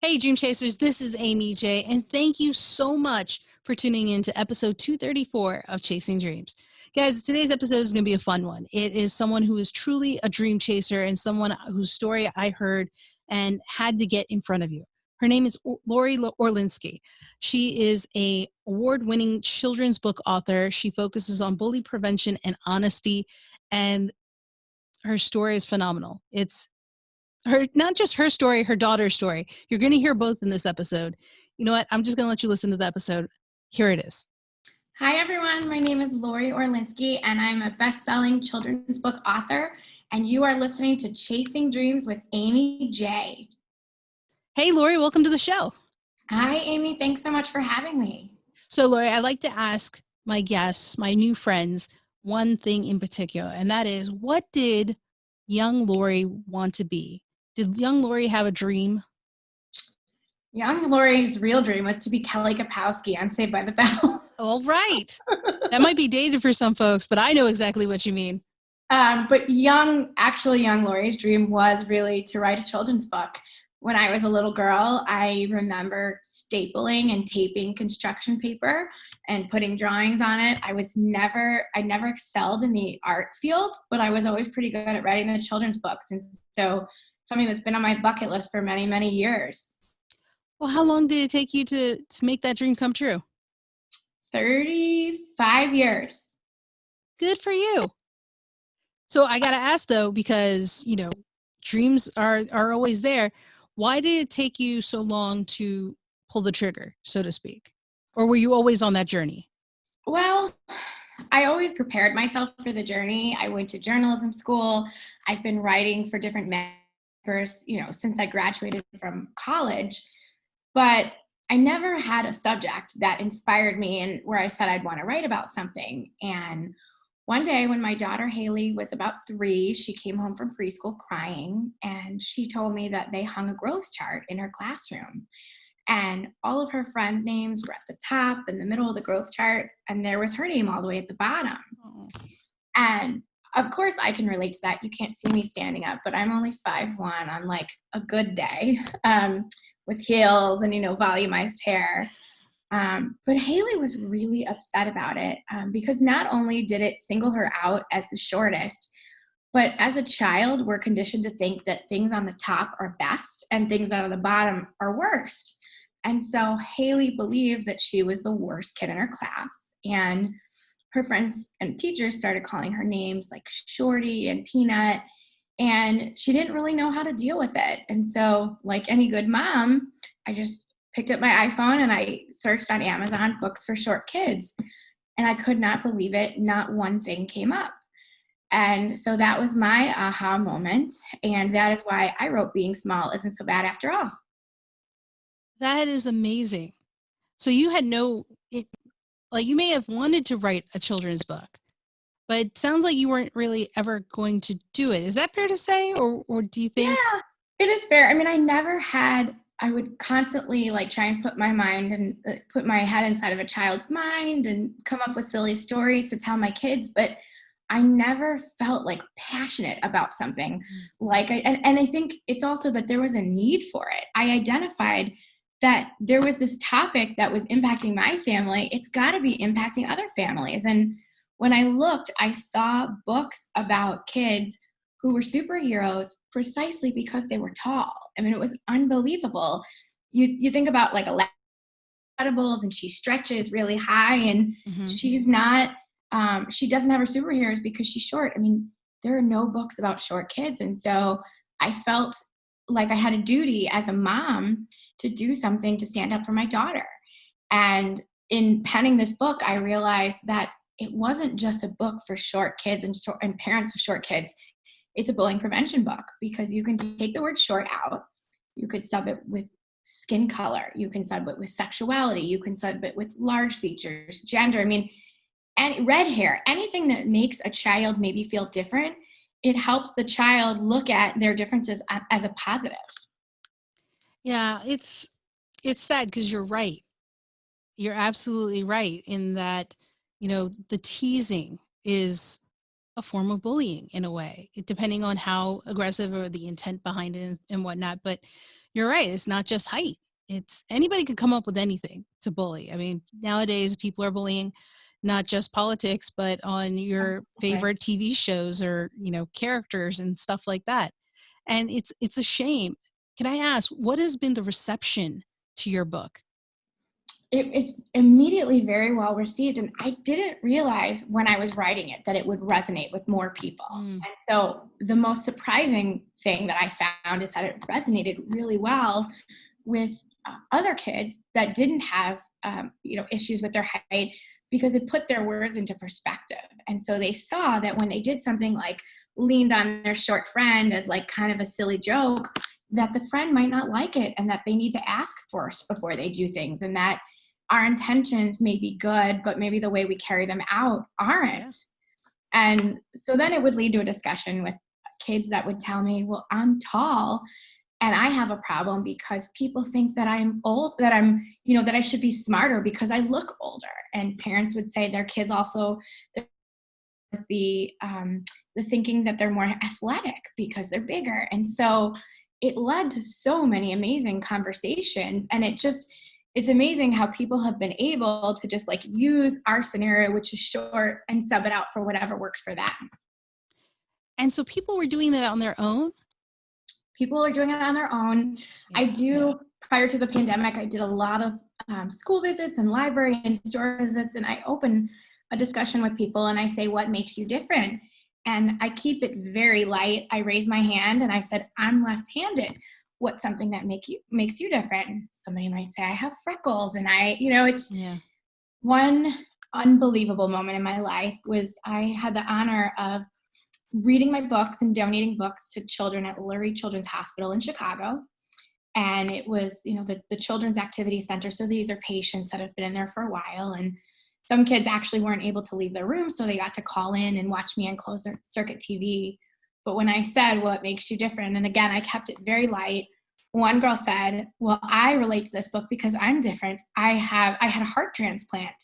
Hey, Dream Chasers, this is Amy J, and thank you so much for tuning in to episode 234 of Chasing Dreams. Guys, today's episode is going to be a fun one. It is someone who is truly a dream chaser and someone whose story I heard and had to get in front of you. Her name is Lori Orlinsky. She is a award-winning children's book author. She focuses on bully prevention and honesty, and her story is phenomenal. It's not just her story, her daughter's story. You're going to hear both in this episode. You know what? I'm just going to let you listen to the episode. Here it is. Hi, everyone. My name is Lori Orlinsky, and I'm a best-selling children's book author, and you are listening to Chasing Dreams with Amy J. Hey, Lori, welcome to the show. Hi, Amy. Thanks so much for having me. So, Lori, I'd like to ask my guests, my new friends, one thing in particular, and that is, what did young Lori want to be? Did young Lori have a dream? Young Lori's real dream was to be Kelly Kapowski on Saved by the Bell. All right. That might be dated for some folks, but I know exactly what you mean. But young Lori's dream was really to write a children's book. When I was a little girl, I remember stapling and taping construction paper and putting drawings on it. I never excelled in the art field, but I was always pretty good at writing the children's books. And so something that's been on my bucket list for many, many years. Well, how long did it take you to make that dream come true? 35 years. Good for you. So I got to ask though, because, you know, dreams are always there. Why did it take you so long to pull the trigger, so to speak? Or were you always on that journey? Well, I always prepared myself for the journey. I went to journalism school. I've been writing for different papers, since I graduated from college. But I never had a subject that inspired me and where I said I'd want to write about something. And one day when my daughter Haley was about 3, she came home from preschool crying, and she told me that they hung a growth chart in her classroom. And all of her friends' names were at the top in the middle of the growth chart, and there was her name all the way at the bottom. Oh. And of course I can relate to that. You can't see me standing up, but I'm only 5'1" on like a good day, with heels and, volumized hair. But Haley was really upset about it, because not only did it single her out as the shortest, but as a child, we're conditioned to think that things on the top are best and things on the bottom are worst. And so Haley believed that she was the worst kid in her class. And her friends and teachers started calling her names like Shorty and Peanut. And she didn't really know how to deal with it. And so, like any good mom, I just picked up my iPhone and I searched on Amazon books for short kids. And I could not believe it. Not one thing came up. And so that was my aha moment. And that is why I wrote Being Small Isn't So Bad After All. That is amazing. So you had you may have wanted to write a children's book, but it sounds like you weren't really ever going to do it. Is that fair to say? Or do you think? Yeah, it is fair. I mean, I would constantly try and put my mind and put my head inside of a child's mind and come up with silly stories to tell my kids. But I never felt passionate about something and I think it's also that there was a need for it. I identified that there was this topic that was impacting my family. It's got to be impacting other families. And when I looked, I saw books about kids who were superheroes precisely because they were tall. I mean, it was unbelievable. You think about Incredibles, and she stretches really high, and she's not, she doesn't have her superheroes because she's short. I mean, there are no books about short kids. And so I felt like I had a duty as a mom to do something to stand up for my daughter. And in penning this book, I realized that it wasn't just a book for short kids and parents of short kids. It's a bullying prevention book, because you can take the word short out. You could sub it with skin color. You can sub it with sexuality. You can sub it with large features, gender. I mean, and red hair, anything that makes a child maybe feel different, it helps the child look at their differences as a positive. Yeah, it's sad because you're right. You're absolutely right in that, the teasing is a form of bullying in a way, depending on how aggressive or the intent behind it and whatnot. But you're right. It's not just height. It's anybody could come up with anything to bully. I mean, nowadays people are bullying not just politics, but on your Right. favorite TV shows or, characters and stuff like that. And it's a shame. Can I ask, what has been the reception to your book? It is immediately very well received, and I didn't realize when I was writing it that it would resonate with more people. Mm, And so the most surprising thing that I found is that it resonated really well with other kids that didn't have issues with their height, because it put their words into perspective. And so they saw that when they did something like leaned on their short friend as like kind of a silly joke, that the friend might not like it, and that they need to ask first before they do things, and that our intentions may be good, but maybe the way we carry them out yeah. aren't. And so then it would lead to a discussion with kids that would tell me, well, I'm tall and I have a problem because people think that I'm old, that that I should be smarter because I look older. And parents would say their kids also, the thinking that they're more athletic because they're bigger. And so it led to so many amazing conversations. And it's amazing how people have been able to just like use our scenario, which is short, and sub it out for whatever works for them. And so people were doing that on their own. People are doing it on their own. I Yeah. do, prior to the pandemic, I did a lot of school visits and library and store visits, and I open a discussion with people and I say, what makes you different? And I keep it very light. I raise my hand and I said, I'm left-handed. What's something that makes you different? Somebody might say, I have freckles. And it's Yeah. one unbelievable moment in my life was I had the honor of reading my books and donating books to children at Lurie Children's Hospital in Chicago. And it was, the Children's Activity Center. So these are patients that have been in there for a while. And some kids actually weren't able to leave their room, so they got to call in and watch me on closed circuit TV. But when I said, what makes you different? And again, I kept it very light. One girl said, well, I relate to this book because I'm different. I had a heart transplant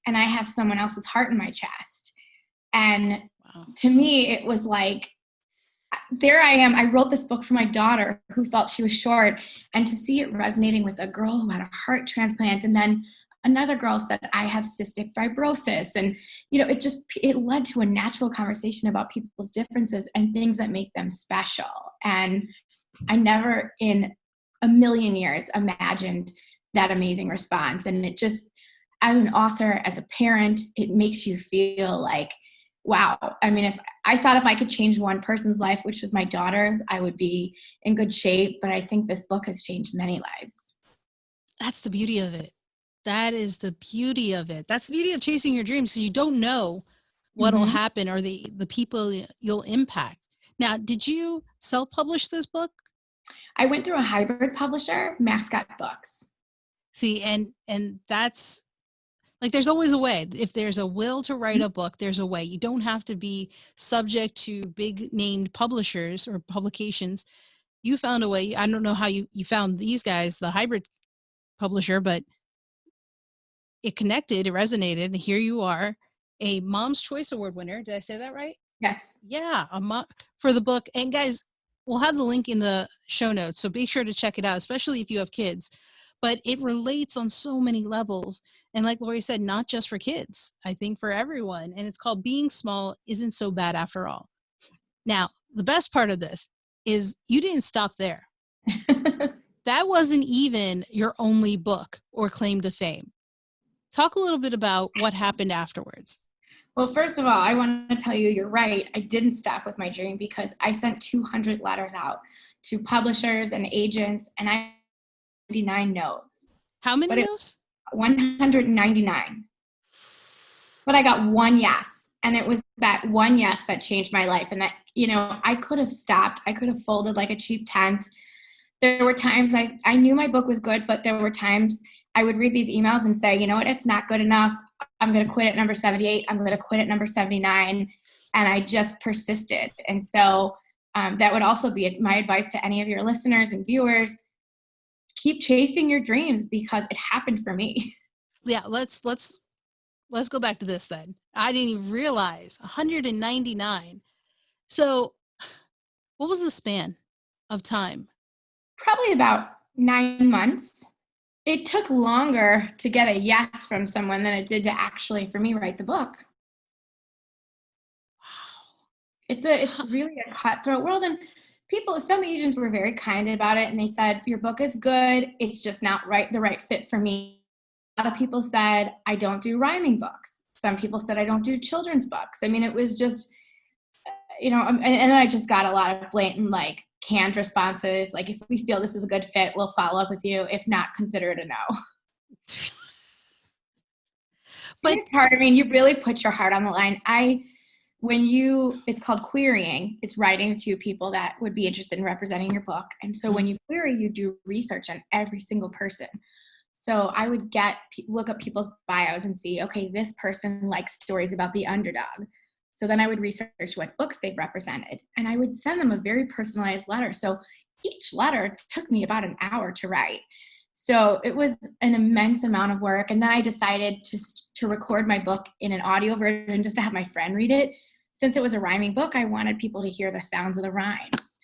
and I have someone else's heart in my chest. And Wow. to me, it was like, there I am. I wrote this book for my daughter who felt she was short, and to see it resonating with a girl who had a heart transplant, and then another girl said, I have cystic fibrosis. And, it led to a natural conversation about people's differences and things that make them special. And I never in a million years imagined that amazing response. And it just, as an author, as a parent, it makes you feel like, wow. I mean, if I could change one person's life, which was my daughter's, I would be in good shape. But I think this book has changed many lives. That's the beauty of it. That is the beauty of it. That's the beauty of chasing your dreams, because you don't know what'll Mm-hmm. happen or the people you'll impact. Now, did you self-publish this book? I went through a hybrid publisher, Mascot Books. See, and that's like, there's always a way. If there's a will to write a book, there's a way. You don't have to be subject to big named publishers or publications. You found a way. I don't know how you found these guys, the hybrid publisher, but it connected, it resonated, and here you are, a Mom's Choice Award winner. Did I say that right? Yes. Yeah, for the book. And guys, we'll have the link in the show notes, so be sure to check it out, especially if you have kids. But it relates on so many levels. And like Lori said, not just for kids, I think for everyone. And it's called Being Small Isn't So Bad After All. Now, the best part of this is you didn't stop there. That wasn't even your only book or claim to fame. Talk a little bit about what happened afterwards. Well, first of all, I want to tell you, you're right. I didn't stop with my dream because I sent 200 letters out to publishers and agents, and I had 99 no's. How many But it no's? 199. But I got one yes. And it was that one yes that changed my life. And that, I could have stopped. I could have folded like a cheap tent. There were times I knew my book was good, but there were times I would read these emails and say, you know what, it's not good enough. I'm going to quit at number 78. I'm going to quit at number 79. And I just persisted. And so that would also be my advice to any of your listeners and viewers. Keep chasing your dreams, because it happened for me. Yeah, let's let's go back to this then. I didn't even realize 199. So what was the span of time? Probably about 9 months. It took longer to get a yes from someone than it did to actually, for me, write the book. It's really a cutthroat world, and some agents were very kind about it, and they said, your book is good, it's just not the right fit for me. A lot of people said, I don't do rhyming books. Some people said, I don't do children's books. I mean, it was just, and I just got a lot of blatant, like, canned responses, like, if we feel this is a good fit, we'll follow up with you. If not, consider it a no. But It's hard. I mean, you really put your heart on the line. It's called querying. It's writing to people that would be interested in representing your book. And so when you query, you do research on every single person. So I would look up people's bios and see, okay, this person likes stories about the underdog. So then I would research what books they've represented, and I would send them a very personalized letter. So each letter took me about an hour to write. So it was an immense amount of work. And then I decided to record my book in an audio version just to have my friend read it. Since it was a rhyming book, I wanted people to hear the sounds of the rhymes.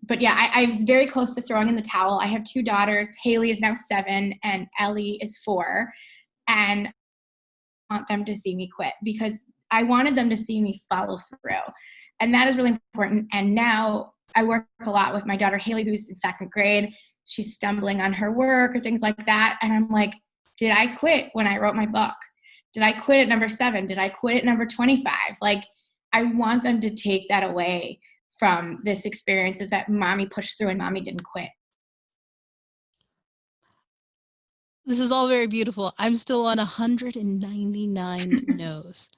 But yeah, I was very close to throwing in the towel. I have 2 daughters. Haley is now 7 and Ellie is 4. And I want them to see me quit because I wanted them to see me follow through. And that is really important. And now I work a lot with my daughter Haley, who's in 2nd grade. She's stumbling on her work or things like that. And I'm like, did I quit when I wrote my book? Did I quit at number 7? Did I quit at number 25? Like, I want them to take that away from this experience, is that mommy pushed through and mommy didn't quit. this is all very beautiful. I'm still on 199 no's.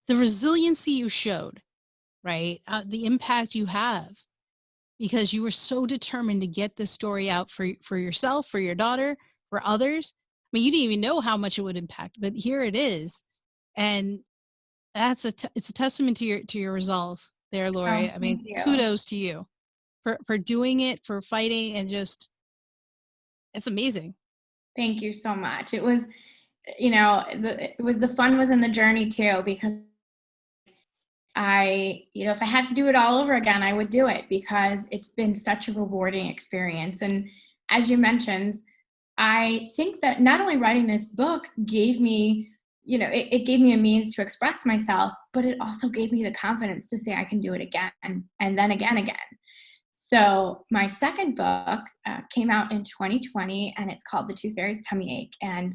The resiliency you showed, right? The impact you have because you were so determined to get this story out for yourself, for your daughter, for others. I mean, you didn't even know how much it would impact, but here it is. And it's a testament to your resolve there, Lori. Oh, I mean, thank you. kudos to you for doing it, for fighting, and just, it's amazing. Thank you so much. It was, the fun was in the journey too, because if I had to do it all over again, I would do it because it's been such a rewarding experience. And as you mentioned, I think that not only writing this book gave me, it gave me a means to express myself, but it also gave me the confidence to say I can do it again and then again. So my second book came out in 2020, and it's called The Tooth Fairy's Tummy Ache. And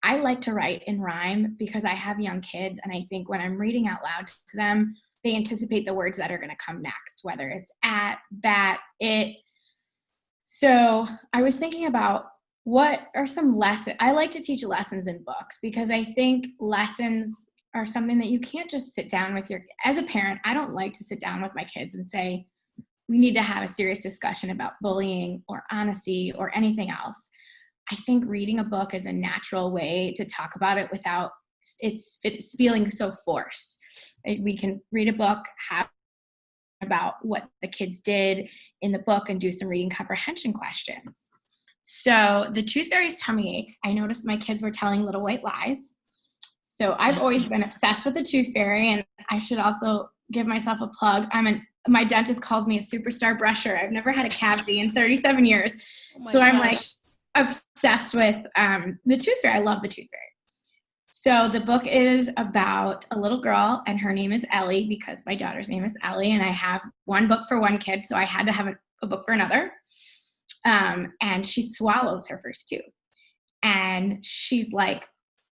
I like to write in rhyme because I have young kids, and I think when I'm reading out loud to them, they anticipate the words that are going to come next, whether it's at, bat, it. So I was thinking about what are some lessons. I like to teach lessons in books because I think lessons are something that you can't just sit down with as a parent, I don't like to sit down with my kids and say, we need to have a serious discussion about bullying or honesty or anything else. I think reading a book is a natural way to talk about it without it's feeling so forced. We can read a book, have about what the kids did in the book, and do some reading comprehension questions. So The Tooth Fairy's Tummy Ache, I noticed my kids were telling little white lies. So I've always been obsessed with the Tooth Fairy, and I should also give myself a plug. My dentist calls me a superstar brusher. I've never had a cavity in 37 years. Oh so gosh. I'm like obsessed with the Tooth Fairy. I love the Tooth Fairy. So the book is about a little girl, and her name is Ellie because my daughter's name is Ellie, and I have one book for one kid, so I had to have a book for another. And she swallows her first tooth. And she's like,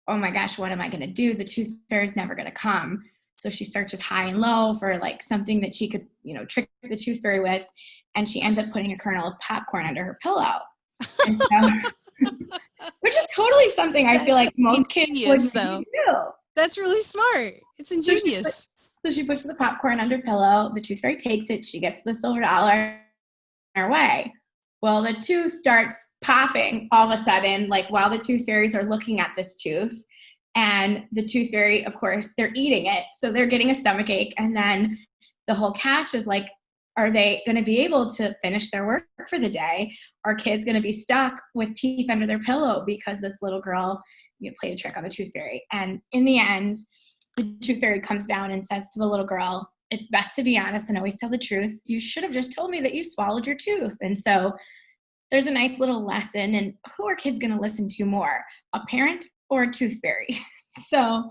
oh my gosh, what am I going to do? The Tooth Fairy's never going to come. So she searches high and low for like something that she could, trick the Tooth Fairy with. And she ends up putting a kernel of popcorn under her pillow. And so, which is totally something I feel like most kids would do. That's really smart. It's ingenious. So she puts the popcorn under pillow. The Tooth Fairy takes it. She gets the silver dollar her way. Well, the tooth starts popping all of a sudden, like while the Tooth Fairies are looking at this tooth. And the Tooth Fairy, of course, they're eating it. So they're getting a stomachache. And then the whole catch is like, Are they going to be able to finish their work for the day? Are kids going to be stuck with teeth under their pillow because this little girl, played a trick on the tooth fairy? And in the end, the tooth fairy comes down and says to the little girl, it's best to be honest and always tell the truth. You should have just told me that you swallowed your tooth. And so there's a nice little lesson. And who are kids going to listen to more, a parent or a tooth fairy? So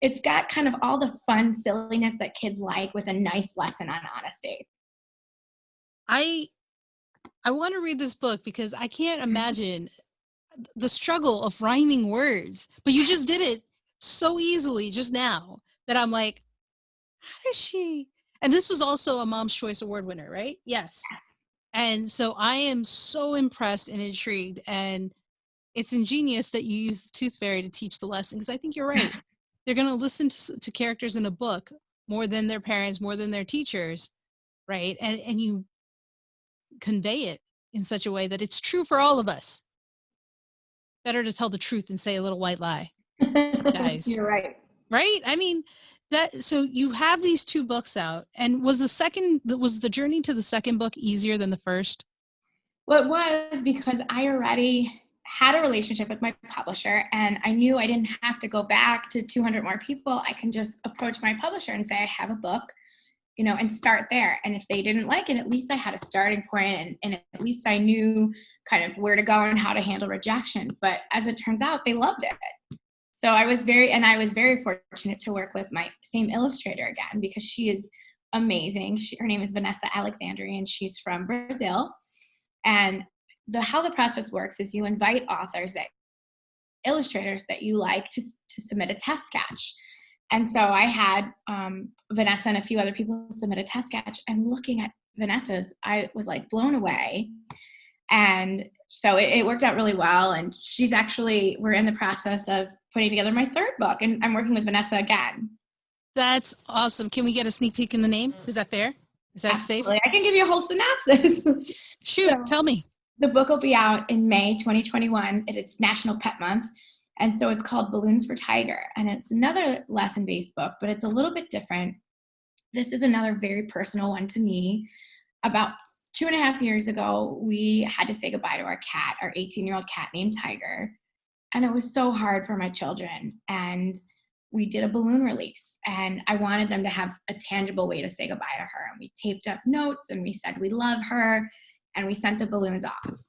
it's got kind of all the fun silliness that kids like with a nice lesson on honesty. I want to read this book because I can't imagine the struggle of rhyming words, but you just did it so easily just now that I'm like, how does she? And this was also a Mom's Choice Award winner, right? Yes. And so I am so impressed and intrigued, and it's ingenious that you use the tooth fairy to teach the lesson, because I think you're right. They're going to listen to characters in a book more than their parents, more than their teachers, right? And you convey it in such a way that it's true for all of us. Better to tell the truth than say a little white lie, guys. You're right. Right? I mean, so you have these 2 books out, and was the journey to the second book easier than the first? Well, it was because I already had a relationship with my publisher, and I knew I didn't have to go back to 200 more people. I can just approach my publisher and say, I have a book, and start there. And if they didn't like it, at least I had a starting point, and at least I knew kind of where to go and how to handle rejection. But as it turns out, they loved it. So I was very fortunate to work with my same illustrator again, because she is amazing. Her name is Vanessa Alexandri, and she's from Brazil. And how the process works is you invite illustrators that you like to submit a test sketch. And so I had Vanessa and a few other people submit a test sketch, and looking at Vanessa's, I was like blown away. And so it worked out really well. And we're in the process of putting together my 3rd book, and I'm working with Vanessa again. That's awesome. Can we get a sneak peek in the name? Is that fair? Is that Absolutely. safe? I can give you a whole synopsis. Shoot, tell me. The book will be out in May 2021. It's National Pet Month. And so it's called Balloons for Tiger. And it's another lesson-based book, but it's a little bit different. This is another very personal one to me. About 2.5 years ago, we had to say goodbye to our cat, our 18-year-old cat named Tiger. And it was so hard for my children. And we did a balloon release, and I wanted them to have a tangible way to say goodbye to her. And we taped up notes, and we said we love her, and we sent the balloons off.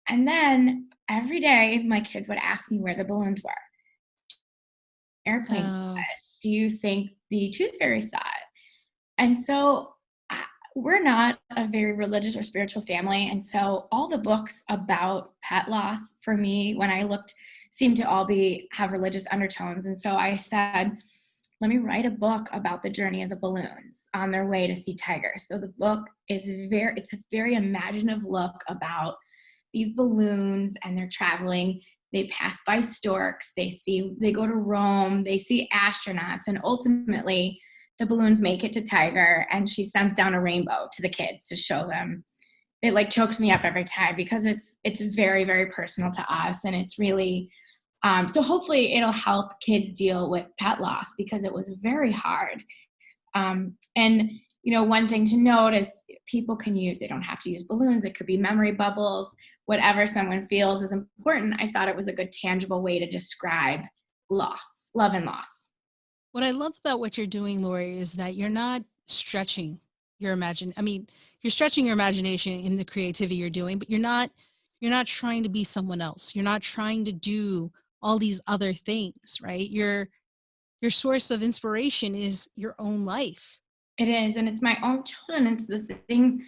And then every day my kids would ask me where the balloons were. Airplanes saw it. Do you think the tooth fairy saw it? And so we're not a very religious or spiritual family. And so all the books about pet loss for me, when I looked, seemed to all have religious undertones. And so I said, let me write a book about the journey of the balloons on their way to see Tiger. So the book it's a very imaginative look about these balloons, and they're traveling. They pass by storks. They go to Rome. They see astronauts, and ultimately the balloons make it to Tiger, and she sends down a rainbow to the kids to show them. It like chokes me up every time, because it's very, very personal to us, and it's really so hopefully it'll help kids deal with pet loss, because it was very hard. And one thing to note is people they don't have to use balloons. It could be memory bubbles, whatever someone feels is important. I thought it was a good tangible way to describe love and loss. What I love about what you're doing, Lori, is that you're not stretching your imagination. I mean, you're stretching your imagination in the creativity you're doing, but you're not trying to be someone else. You're not trying to do all these other things, right? Your source of inspiration is your own life. It is, and it's my own children. It's the things,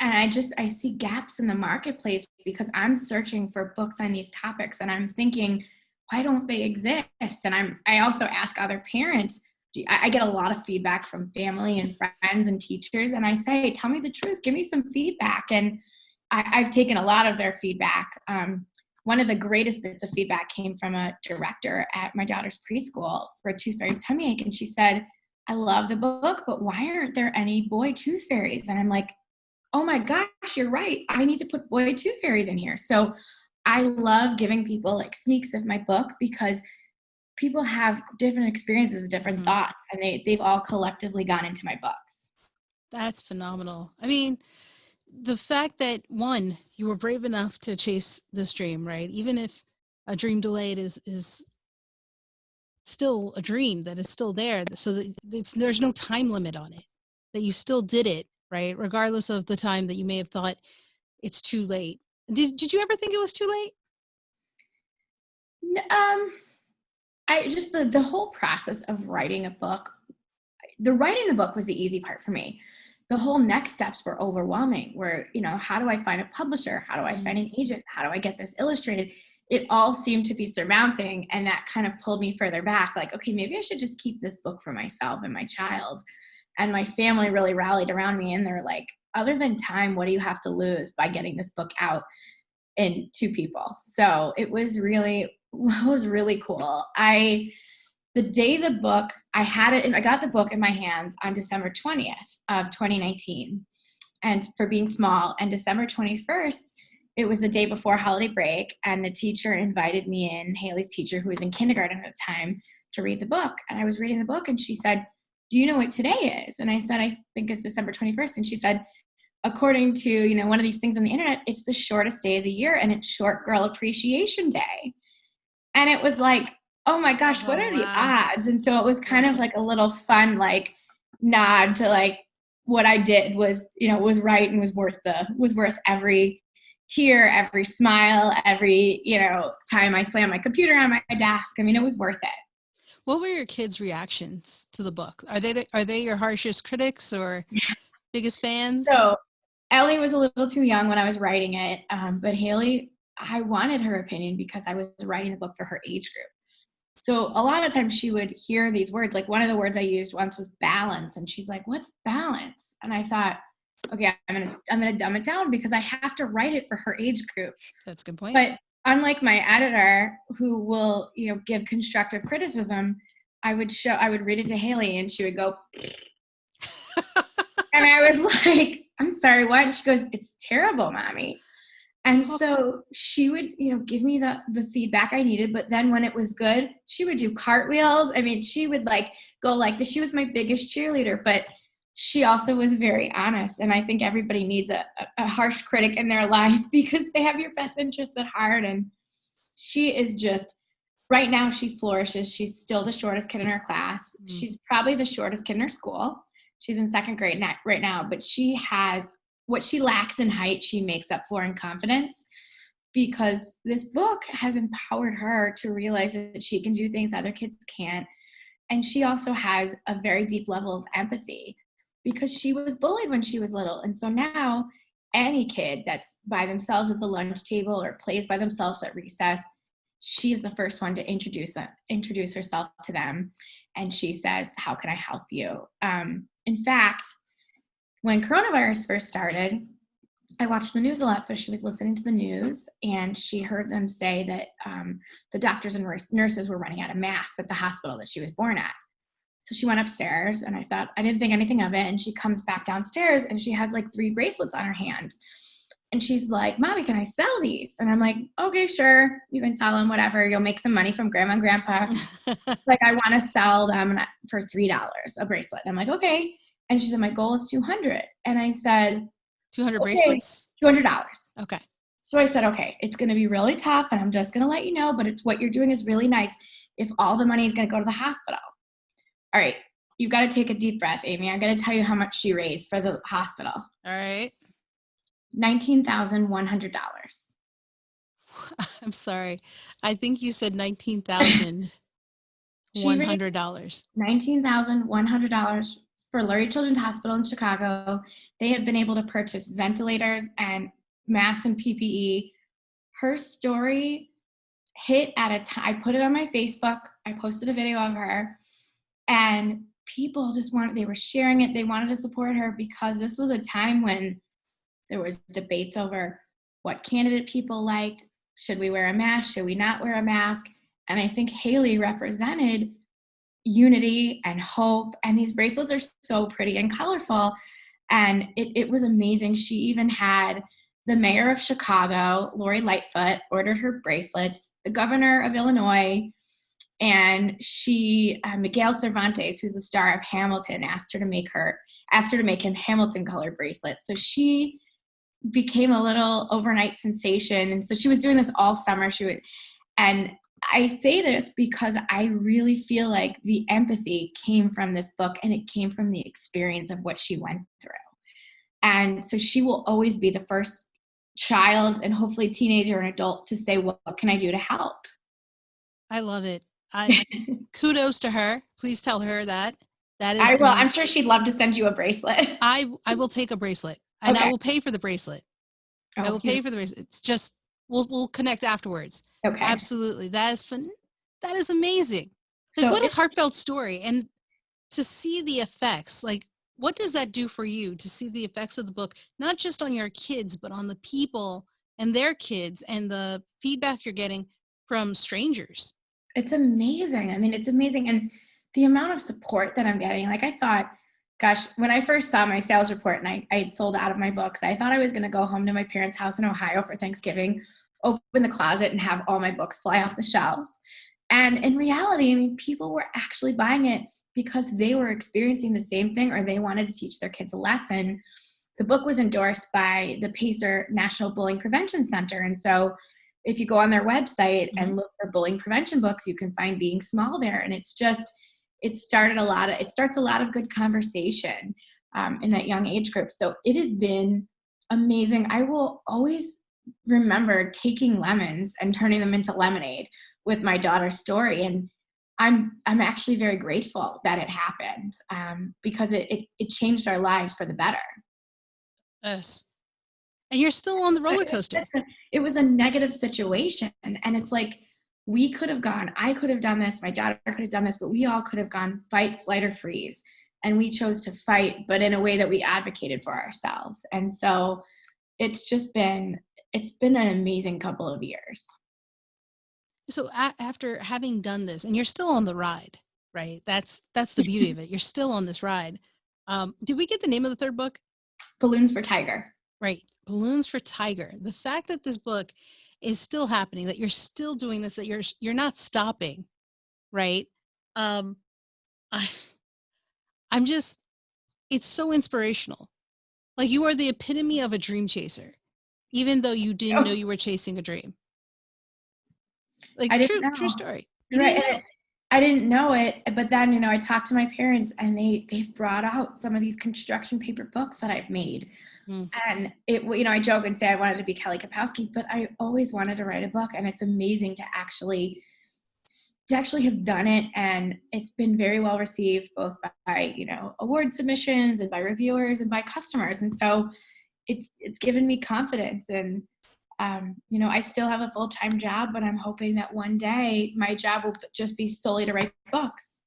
and I see gaps in the marketplace, because I'm searching for books on these topics, and I'm thinking, why don't they exist? And I also ask other parents. I get a lot of feedback from family and friends and teachers, and I say, tell me the truth, give me some feedback. And I've taken a lot of their feedback. One of the greatest bits of feedback came from a director at my daughter's preschool for Tooth Fairy's Tummy Ache, and she said, I love the book, but why aren't there any boy tooth fairies? And I'm like, oh my gosh, you're right. I need to put boy tooth fairies in here. So I love giving people like sneaks of my book, because people have different experiences, different thoughts, and they've all collectively gone into my books. That's phenomenal. I mean, the fact that one, you were brave enough to chase this dream, right? Even if a dream delayed is still a dream that is still there, so that there's no time limit on it, that you still did it, right? Regardless of the time that you may have thought it's too late. Did you ever think it was too late? I just the whole process of writing a book, the writing the book was the easy part for me. The whole next steps were overwhelming, where, how do I find a publisher? How do I find an agent? How do I get this illustrated? It all seemed to be surmounting, and that kind of pulled me further back, like, okay, maybe I should just keep this book for myself and my child. And my family really rallied around me, and they're like, other than time, what do you have to lose by getting this book out in to people? So it was really cool. The day the book, I got the book in my hands on December 20th of 2019, and for being small, and December 21st, it was the day before holiday break, and the teacher invited me in, Haley's teacher, who was in kindergarten at the time, to read the book. And I was reading the book, and she said, do you know what today is? And I said, I think it's December 21st. And she said, according to, one of these things on the internet, it's the shortest day of the year, and it's Short Girl Appreciation Day. And it was like, oh my gosh, what are the odds? And so it was kind of like a little fun, like, nod to, like, what I did was, was right, and was worth every tear, every smile, every, time I slammed my computer on my desk. I mean, it was worth it. What were your kids' reactions to the book? Are they your harshest critics or biggest fans? So Ellie was a little too young when I was writing it, but Haley, I wanted her opinion because I was writing the book for her age group. So a lot of times she would hear these words, like one of the words I used once was balance, and she's like, what's balance? And I thought, okay, I'm gonna dumb it down because I have to write it for her age group. That's a good point. But unlike my editor, who will, give constructive criticism, I would read it to Haley, and she would go, and I was like, I'm sorry, what? And she goes, it's terrible, Mommy. And so she would, give me the feedback I needed. But then when it was good, she would do cartwheels. I mean, she would go like this. She was my biggest cheerleader, but she also was very honest. And I think everybody needs a harsh critic in their life because they have your best interests at heart. And she is just, right now she flourishes. She's still the shortest kid in her class. She's probably the shortest kid in her school. She's in second grade right now, but she has what she lacks in height, she makes up for in confidence, because this book has empowered her to realize that she can do things other kids can't. And she also has a very deep level of empathy because she was bullied when she was little. And so now any kid that's by themselves at the lunch table or plays by themselves at recess, she's the first one to introduce herself to them. And she says, how can I help you? In fact, when coronavirus first started, I watched the news a lot. So she was listening to the news, and she heard them say that the doctors and nurses were running out of masks at the hospital that she was born at. So she went upstairs, and I didn't think anything of it. And she comes back downstairs, and she has like 3 bracelets on her hand. And she's like, Mommy, can I sell these? And I'm like, okay, sure. You can sell them, whatever. You'll make some money from Grandma and Grandpa. Like, I want to sell them for $3 a bracelet. I'm like, okay. And she said, my goal is 200. And I said, 200 okay, bracelets? $200. Okay. So I said, okay, it's going to be really tough, and I'm just going to let you know, but it's what you're doing is really nice if all the money is going to go to the hospital. All right. You've got to take a deep breath, Amy. I'm going to tell you how much she raised for the hospital. All right. $19,100. I'm sorry. I think you said $19,100. $19,100 for Lurie Children's Hospital in Chicago. They have been able to purchase ventilators and masks and PPE. Her story hit at a time. I put it on my Facebook. I posted a video of her, and people they were sharing it. They wanted to support her because this was a time when there was debates over what candidate people liked. Should we wear a mask? Should we not wear a mask? And I think Haley represented unity and hope. And these bracelets are so pretty and colorful. And it was amazing. She even had the mayor of Chicago, Lori Lightfoot, ordered her bracelets, the governor of Illinois, and Miguel Cervantes, who's the star of Hamilton, asked her to make her. asked her to make him Hamilton colored bracelets. So she became a little overnight sensation. And so she was doing this all summer. And I say this because I really feel like the empathy came from this book, and it came from the experience of what she went through. And so she will always be the first child and hopefully teenager and adult to say, what can I do to help? I love it. Kudos to her. Please tell her that. That is I will. I'm sure she'd love to send you a bracelet. I will take a bracelet, and Okay. I will pay for the bracelet. I will pay for the bracelet. It's just we'll connect afterwards. Okay. Absolutely. That is fun. That is amazing. Like, so what a heartfelt story. And to see the effects, like, what does that do for you to see the effects of the book, not just on your kids, but on the people and their kids, and the feedback you're getting from strangers? It's amazing. I mean, it's amazing. And the amount of support that I'm getting, like, I thought, gosh, when I first saw my sales report and I had sold out of my books, I thought I was going to go home to my parents' house in Ohio for Thanksgiving, open the closet and have all my books fly off the shelves. And in reality, I mean, people were actually buying it because they were experiencing the same thing, or they wanted to teach their kids a lesson. The book was endorsed by the Pacer National Bullying Prevention Center. And so if you go on their website and look for bullying prevention books, you can find Being Small there. And it's just, it starts a lot of good conversation in that young age group. So it has been amazing. I will always remember taking lemons and turning them into lemonade with my daughter's story. And I'm actually very grateful that it happened because it changed our lives for the better. Yes. And you're still on the roller coaster. It was a negative situation. And it's like, I could have done this, my daughter could have done this, but we all could have gone fight, flight, or freeze. And we chose to fight, but in a way that we advocated for ourselves. And so it's been an amazing couple of years. So after having done this, and you're still on the ride, right? That's the beauty of it. You're still on this ride. Did we get the name of the third book? Balloons for Tiger. Right. Balloons for Tiger. The fact that this book is still happening, that you're still doing this, that you're not stopping, right? I'm just, it's so inspirational. Like, you are the epitome of a dream chaser, even though you didn't know you were chasing a dream. Like, true story. I didn't know it, but then, I talked to my parents, and they've brought out some of these construction paper books that I've made. And I joke and say I wanted to be Kelly Kapowski, but I always wanted to write a book, and it's amazing to actually have done it. And it's been very well received, both by, award submissions and by reviewers and by customers. And so it's given me confidence. And I still have a full-time job, but I'm hoping that one day my job will just be solely to write books.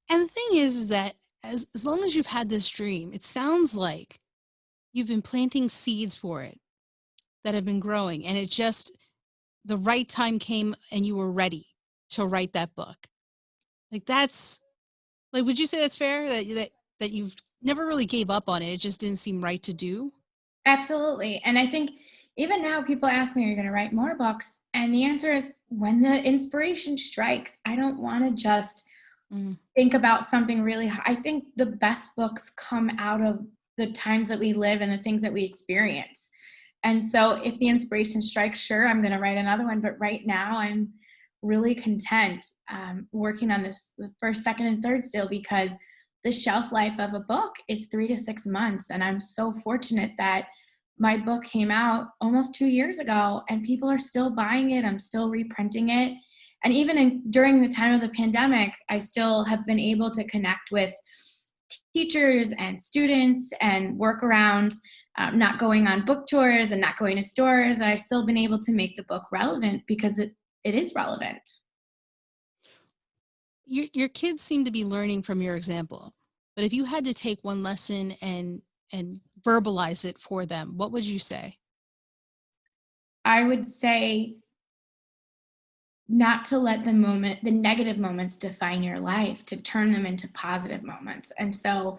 And the thing is that as long as you've had this dream, it sounds like you've been planting seeds for it that have been growing, and it just, the right time came and you were ready to write that book. Like, that's, like, would you say that's fair, that you've never really gave up on it? It just didn't seem right to do? Absolutely. And I think even now people ask me, are you going to write more books? And the answer is, when the inspiration strikes. I don't want to just think about something really hard. I think the best books come out of the times that we live and the things that we experience. And so if the inspiration strikes, sure, I'm going to write another one. But right now I'm really content working on this, the first, second, and third still, because the shelf life of a book is 3 to 6 months. And I'm so fortunate that my book came out almost 2 years ago and people are still buying it. I'm still reprinting it. And even during the time of the pandemic, I still have been able to connect with teachers and students and work around not going on book tours and not going to stores. And I've still been able to make the book relevant because it is relevant. Your kids seem to be learning from your example, but if you had to take one lesson and verbalize it for them, what would you say? I would say not to let the negative moments define your life, to turn them into positive moments. And so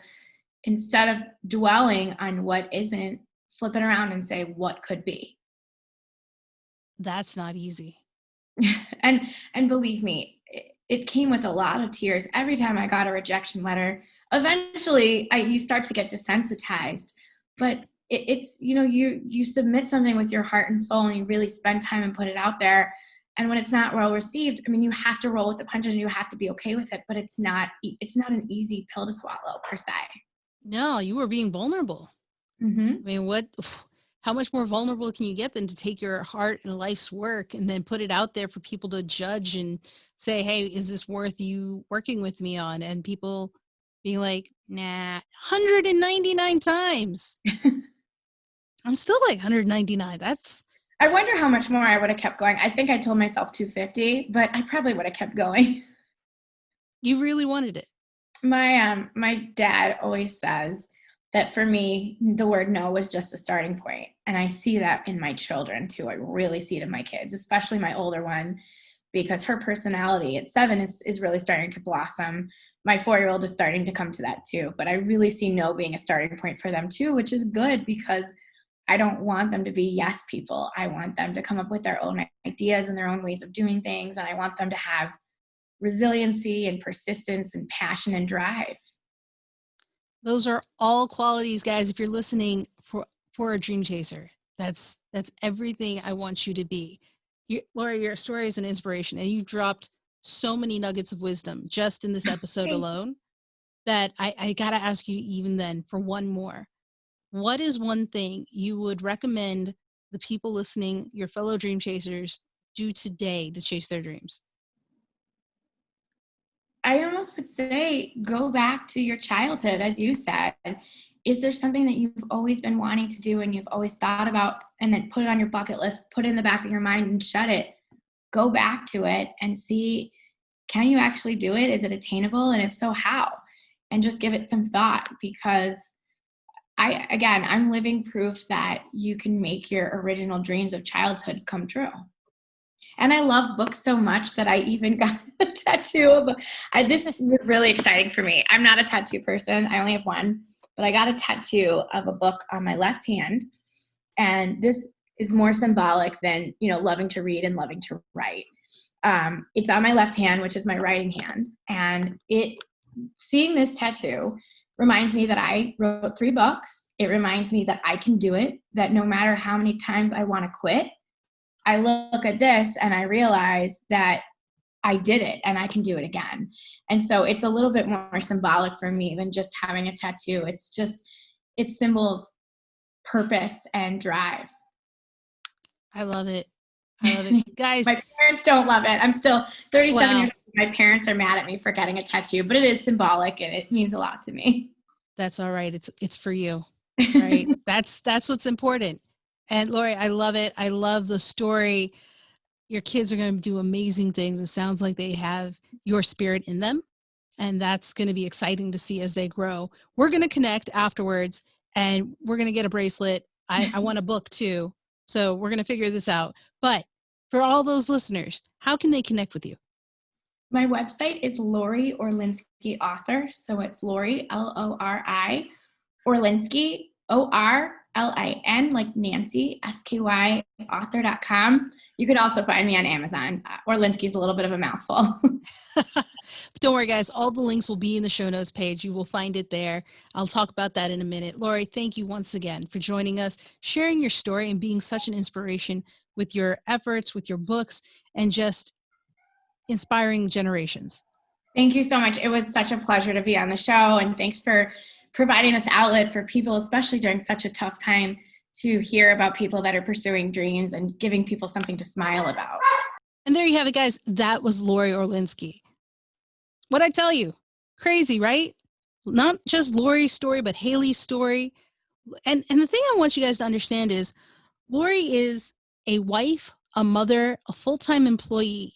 instead of dwelling on what isn't, flip it around and say what could be. That's not easy. And believe me, it came with a lot of tears every time I got a rejection letter. Eventually, you start to get desensitized, but it's, you know, you submit something with your heart and soul, and you really spend time and put it out there. And when it's not well received, I mean, you have to roll with the punches and you have to be okay with it, but it's not an easy pill to swallow per se. No, you were being vulnerable. Mm-hmm. I mean, how much more vulnerable can you get than to take your heart and life's work and then put it out there for people to judge and say, hey, is this worth you working with me on? And people being like, nah, 199 times. I'm still like 199. I wonder how much more I would have kept going. I think I told myself 250, but I probably would have kept going. You really wanted it. My dad always says that for me, the word no was just a starting point. And I see that in my children too. I really see it in my kids, especially my older one, because her personality at 7 is really starting to blossom. My 4-year-old is starting to come to that too. But I really see no being a starting point for them too, which is good, because I don't want them to be yes people. I want them to come up with their own ideas and their own ways of doing things. And I want them to have resiliency and persistence and passion and drive. Those are all qualities, guys. If you're listening for a dream chaser, that's everything I want you to be. Laura, your story is an inspiration, and you dropped so many nuggets of wisdom just in this episode alone that I got to ask you even then for one more. What is one thing you would recommend the people listening, your fellow dream chasers, do today to chase their dreams? I almost would say go back to your childhood, as you said. Is there something that you've always been wanting to do and you've always thought about, and then put it on your bucket list, put it in the back of your mind and shut it? Go back to it and see, can you actually do it? Is it attainable? And if so, how? And just give it some thought, because I'm living proof that you can make your original dreams of childhood come true. And I love books so much that I even got a tattoo of this was really exciting for me. I'm not a tattoo person. I only have one, but I got a tattoo of a book on my left hand. And this is more symbolic than, you know, loving to read and loving to write. It's on my left hand, which is my writing hand. And seeing this tattoo reminds me that I wrote 3 books. It reminds me that I can do it, that no matter how many times I want to quit, I look at this and I realize that I did it and I can do it again. And so it's a little bit more symbolic for me than just having a tattoo. It symbols purpose and drive. I love it. I love it. Guys. My parents don't love it. I'm still 37 years old. My parents are mad at me for getting a tattoo, but it is symbolic and it means a lot to me. That's all right. It's for you, right? That's what's important. And Lori, I love it. I love the story. Your kids are going to do amazing things. It sounds like they have your spirit in them. And that's going to be exciting to see as they grow. We're going to connect afterwards and we're going to get a bracelet. I want a book too. So we're going to figure this out. But for all those listeners, how can they connect with you? My website is Lori Orlinsky Author. So it's Lori, Lori, Orlinsky, ORLIN, like Nancy, SKY, author.com. You can also find me on Amazon. Orlinsky's a little bit of a mouthful. But don't worry, guys. All the links will be in the show notes page. You will find it there. I'll talk about that in a minute. Lori, thank you once again for joining us, sharing your story, and being such an inspiration with your efforts, with your books, and just inspiring generations. Thank you so much. It was such a pleasure to be on the show, and thanks for providing this outlet for people, especially during such a tough time, to hear about people that are pursuing dreams and giving people something to smile about. And there you have it, guys. That was Lori Orlinsky. What'd I tell you? Crazy, right? Not just Lori's story, but Haley's story. And the thing I want you guys to understand is Lori is a wife, a mother, a full-time employee,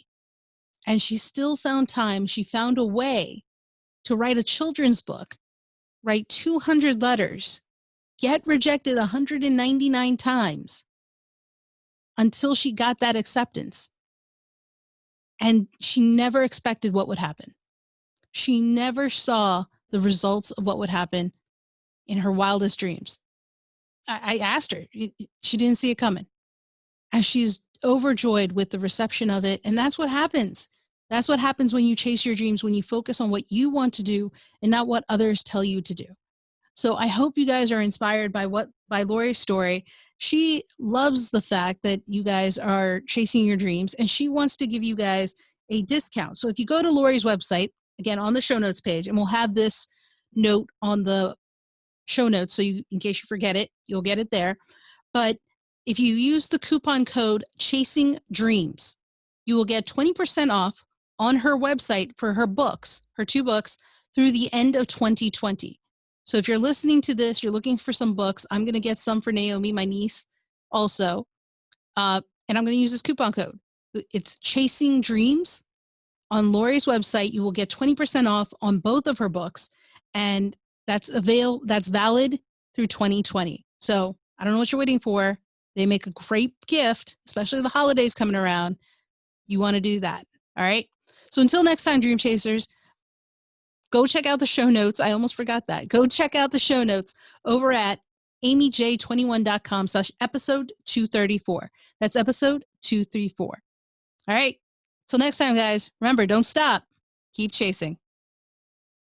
and she still found time. She found a way to write a children's book, write 200 letters, get rejected 199 times until she got that acceptance. And she never expected what would happen. She never saw the results of what would happen in her wildest dreams. I asked her, she didn't see it coming. And she's overjoyed with the reception of it. And that's what happens That's what happens when you chase your dreams, when you focus on what you want to do and not what others tell you to do. So I hope you guys are inspired by Lori's story. She loves the fact that you guys are chasing your dreams, and she wants to give you guys a discount. So if you go to Lori's website, again, on the show notes page, and we'll have this note on the show notes, so in case you forget it, you'll get it there. But if you use the coupon code Chasing Dreams, you will get 20% off on her website for her books, her 2 books, through the end of 2020. So if you're listening to this, you're looking for some books, I'm going to get some for Naomi, my niece, also. And I'm going to use this coupon code. It's Chasing Dreams. On Lori's website, you will get 20% off on both of her books, and that's valid through 2020. So I don't know what you're waiting for. They make a great gift, especially the holidays coming around. You want to do that. All right. So until next time, Dream Chasers, go check out the show notes. I almost forgot that. Go check out the show notes over at amyj21.com/episode 234. That's episode 234. All right. Till next time, guys, remember, don't stop. Keep chasing.